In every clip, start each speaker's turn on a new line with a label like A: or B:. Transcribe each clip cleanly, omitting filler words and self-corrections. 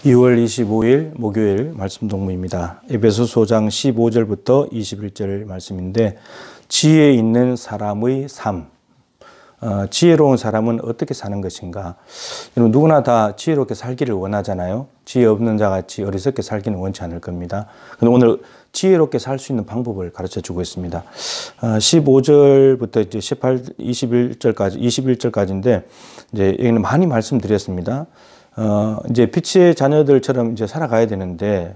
A: 2월 25일 목요일 말씀 동무입니다. 에베소서 5장 15절부터 21절 말씀인데 지혜 있는 사람의 삶, 지혜로운 사람은 어떻게 사는 것인가? 여러분 누구나 다 지혜롭게 살기를 원하잖아요. 지혜 없는 자같이 어리석게 살기는 원치 않을 겁니다. 근데 오늘 지혜롭게 살 수 있는 방법을 가르쳐 주고 있습니다. 15절부터 이제 21절까지인데 이제 여기는 많이 말씀드렸습니다. 이제 빛의 자녀들처럼 이제 살아가야 되는데,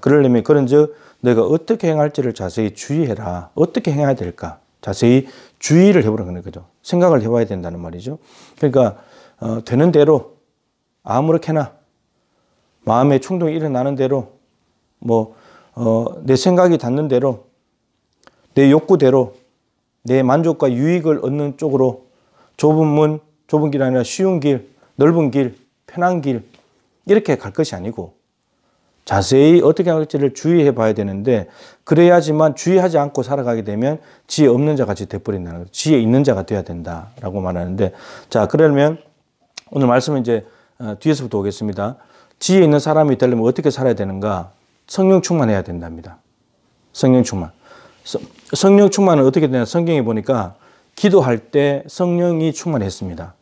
A: 그러려면 그런즉 내가 어떻게 행할지를 자세히 주의해라. 어떻게 행해야 될까? 자세히 주의를 해보라는 거죠. 생각을 해봐야 된다는 말이죠. 그러니까 되는 대로 아무렇게나 마음의 충동이 일어나는 대로 내 생각이 닿는 대로 내 욕구대로 내 만족과 유익을 얻는 쪽으로 좁은 문, 좁은 길 아니라 쉬운 길, 넓은 길, 편한 길 이렇게 갈 것이 아니고 자세히 어떻게 할지를 주의해 봐야 되는데, 그래야지만 주의하지 않고 살아가게 되면 지혜 없는 자같이 돼버린다는 거죠. 지혜 있는 자가 돼야 된다라고 말하는데, 자 그러면 오늘 말씀은 이제 뒤에서부터 오겠습니다. 지혜 있는 사람이 되려면 어떻게 살아야 되는가? 성령 충만해야 된답니다. 성령 충만. 성령 충만은 어떻게 되냐? 성경에 보니까 기도할 때 성령이 충만했습니다.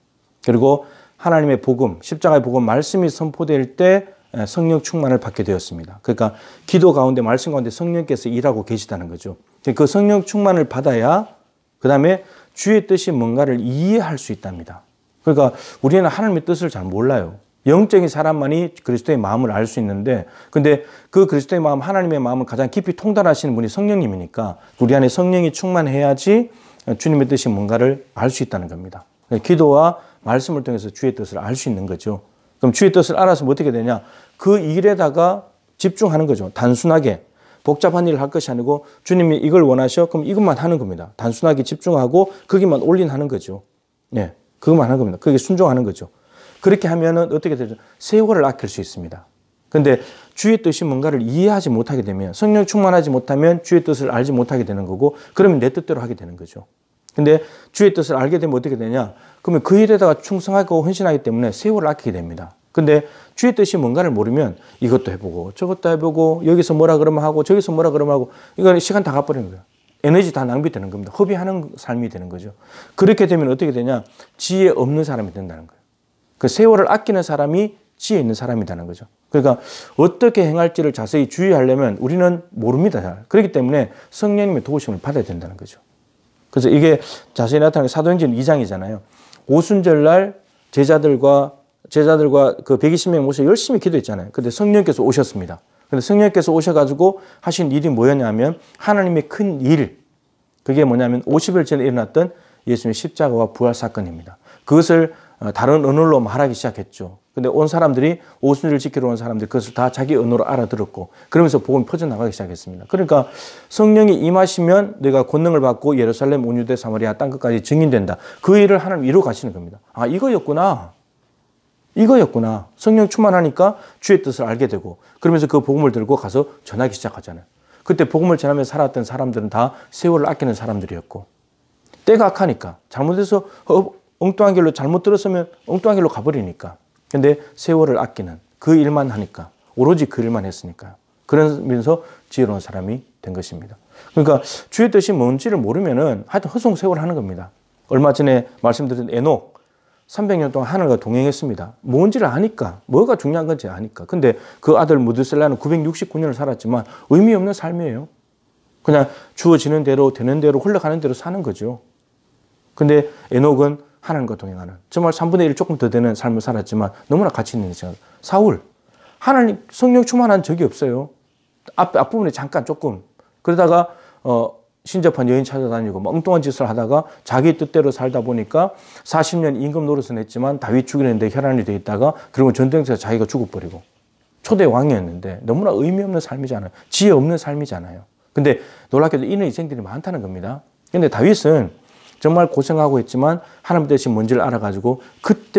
A: 그리고 하나님의 복음, 십자가의 복음 말씀이 선포될 때 성령 충만을 받게 되었습니다. 그러니까 기도 가운데 말씀 가운데 성령께서 일하고 계시다는 거죠. 그 성령 충만을 받아야 그 다음에 주의 뜻이 뭔가를 이해할 수 있답니다. 그러니까 우리는 하나님의 뜻을 잘 몰라요. 영적인 사람만이 그리스도의 마음을 알 수 있는데, 근데 그 그리스도의 마음, 하나님의 마음을 가장 깊이 통달하시는 분이 성령님이니까 우리 안에 성령이 충만해야지 주님의 뜻이 뭔가를 알 수 있다는 겁니다. 기도와 말씀을 통해서 주의 뜻을 알 수 있는 거죠. 그럼 주의 뜻을 알아서 어떻게 되냐? 그 일에다가 집중하는 거죠. 단순하게 복잡한 일을 할 것이 아니고 주님이 이걸 원하셔? 그럼 이것만 하는 겁니다. 단순하게 집중하고 거기만 올인하는 거죠. 네, 그것만 하는 겁니다. 그게 순종하는 거죠. 그렇게 하면은 어떻게 되죠? 세월을 아낄 수 있습니다. 근데 주의 뜻이 뭔가를 이해하지 못하게 되면, 성령 충만하지 못하면 주의 뜻을 알지 못하게 되는 거고, 그러면 내 뜻대로 하게 되는 거죠. 근데 주의 뜻을 알게 되면 어떻게 되냐? 그러면 그 일에다가 충성하고 헌신하기 때문에 세월을 아끼게 됩니다. 근데 주의 뜻이 뭔가를 모르면 이것도 해보고 저것도 해보고 여기서 뭐라 그러면 하고 저기서 뭐라 그러면 하고, 이거는 시간 다 가버리는 거예요. 에너지 다 낭비되는 겁니다. 허비하는 삶이 되는 거죠. 그렇게 되면 어떻게 되냐? 지혜 없는 사람이 된다는 거예요. 그 세월을 아끼는 사람이 지혜 있는 사람이라는 거죠. 그러니까 어떻게 행할지를 자세히 주의하려면 우리는 모릅니다. 잘. 그렇기 때문에 성령님의 도우심을 받아야 된다는 거죠. 그래서 이게 자세히 나타나는 게 사도행전 2장이잖아요. 오순절날 제자들과 그 120명 모셔 열심히 기도했잖아요. 근데 성령께서 오셨습니다. 근데 성령께서 오셔가지고 하신 일이 뭐였냐면 하나님의 큰 일. 그게 뭐냐면 50일 전에 일어났던 예수님의 십자가와 부활 사건입니다. 그것을 다른 언어로 말하기 시작했죠. 근데 온 사람들이, 오순절을 지키러 온 사람들이 그것을 다 자기 언어로 알아들었고, 그러면서 복음이 퍼져나가기 시작했습니다. 그러니까 성령이 임하시면 내가 권능을 받고 예루살렘, 온 유대, 사마리아 땅끝까지 증인된다. 그 일을 하나님 이루어 가시는 겁니다. 아, 이거였구나. 성령 충만하니까 주의 뜻을 알게 되고, 그러면서 그 복음을 들고 가서 전하기 시작하잖아요. 그때 복음을 전하며 살았던 사람들은 다 세월을 아끼는 사람들이었고, 때가 악하니까 잘못해서 엉뚱한 길로 잘못 들었으면 엉뚱한 길로 가버리니까. 근데 세월을 아끼는 그 일만 하니까, 오로지 그 일만 했으니까요. 그러면서 지혜로운 사람이 된 것입니다. 그러니까 주의 뜻이 뭔지를 모르면은 하여튼 헛송 세월을 하는 겁니다. 얼마 전에 말씀드린 에녹 300년 동안 하늘과 동행했습니다. 뭔지를 아니까, 뭐가 중요한 건지 아니까. 근데 그 아들 무드셀라는 969년을 살았지만 의미 없는 삶이에요. 그냥 주어지는 대로 되는 대로 흘러가는 대로 사는 거죠. 근데 에녹은 하나님과 동행하는, 정말 3분의 1 조금 더 되는 삶을 살았지만 너무나 가치 있는 시간. 사울, 하나님 성령 충만한 적이 없어요. 앞부분에 잠깐 조금. 그러다가 신접한 여인 찾아다니고 엉뚱한 짓을 하다가 자기 뜻대로 살다 보니까 40년 임금 노릇은 했지만 다윗 죽이는데 혈안이 돼 있다가 그리고 전쟁에서 자기가 죽어버리고, 초대 왕이었는데 너무나 의미 없는 삶이잖아요. 지혜 없는 삶이잖아요. 근데 놀랍게도 이런 희생들이 많다는 겁니다. 근데 다윗은 정말 고생하고 있지만 하나님 뜻이 뭔지를 알아가지고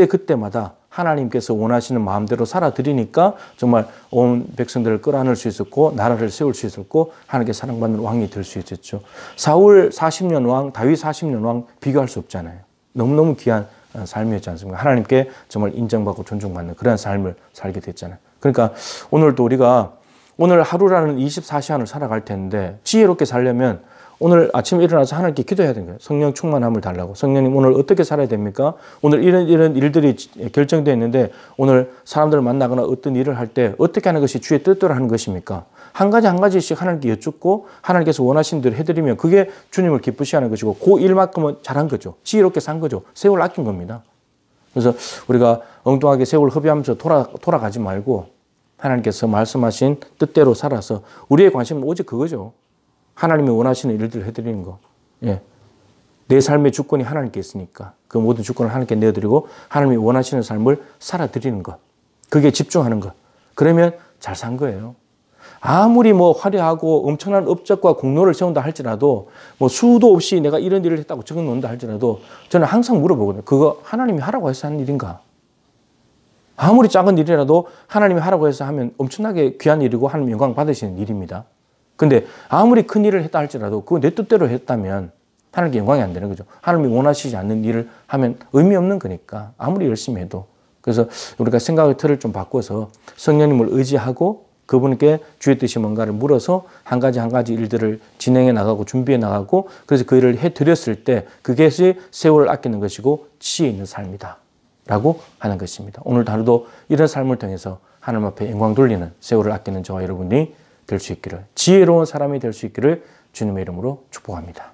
A: 그때마다 하나님께서 원하시는 마음대로 살아드리니까 정말 온 백성들을 끌어안을 수 있었고 나라를 세울 수 있었고 하나님께 사랑받는 왕이 될 수 있었죠. 사울 40년 왕, 다윗 40년 왕 비교할 수 없잖아요. 너무너무 귀한 삶이었지 않습니까? 하나님께 정말 인정받고 존중받는 그런 삶을 살게 됐잖아요. 그러니까 오늘도 우리가 오늘 하루라는 24시간을 살아갈 텐데 지혜롭게 살려면 오늘 아침에 일어나서 하나님께 기도해야 되는 거예요. 성령 충만함을 달라고. 성령님 오늘 어떻게 살아야 됩니까? 오늘 이런 일들이 결정되어 있는데 오늘 사람들을 만나거나 어떤 일을 할 때 어떻게 하는 것이 주의 뜻대로 하는 것입니까? 한 가지씩 하나님께 여쭙고 하나님께서 원하신 대로 해드리면 그게 주님을 기쁘시게 하는 것이고 그 일만큼은 잘한 거죠. 지혜롭게 산 거죠. 세월 아낀 겁니다. 그래서 우리가 엉뚱하게 세월 허비하면서 돌아가지 말고 하나님께서 말씀하신 뜻대로 살아서 우리의 관심은 오직 그거죠. 하나님이 원하시는 일들을 해드리는 거. 예. 내 삶의 주권이 하나님께 있으니까 그 모든 주권을 하나님께 내어드리고 하나님이 원하시는 삶을 살아드리는 것. 그게 집중하는 것. 그러면 잘 산 거예요. 아무리 뭐 화려하고 엄청난 업적과 공로를 세운다 할지라도 뭐 수도 없이 내가 이런 일을 했다고 적어 놓는다 할지라도 저는 항상 물어보거든요. 그거 하나님이 하라고 해서 하는 일인가? 아무리 작은 일이라도 하나님이 하라고 해서 하면 엄청나게 귀한 일이고 하나님 영광 받으시는 일입니다. 근데 아무리 큰 일을 했다 할지라도 그거 내 뜻대로 했다면 하나님께 영광이 안 되는 거죠. 하나님이 원하시지 않는 일을 하면 의미 없는 거니까 아무리 열심히 해도. 그래서 우리가 생각의 틀을 좀 바꿔서 성령님을 의지하고 그분께 주의 뜻이 뭔가를 물어서 한 가지 일들을 진행해 나가고 준비해 나가고 그래서 그 일을 해드렸을 때 그것이 세월을 아끼는 것이고 지혜 있는 삶이다 라고 하는 것입니다. 오늘 하루도 이런 삶을 통해서 하나님 앞에 영광 돌리는 세월을 아끼는 저와 여러분이 될 수 있기를 지혜로운 사람이 될 수 있기를 주님의 이름으로 축복합니다.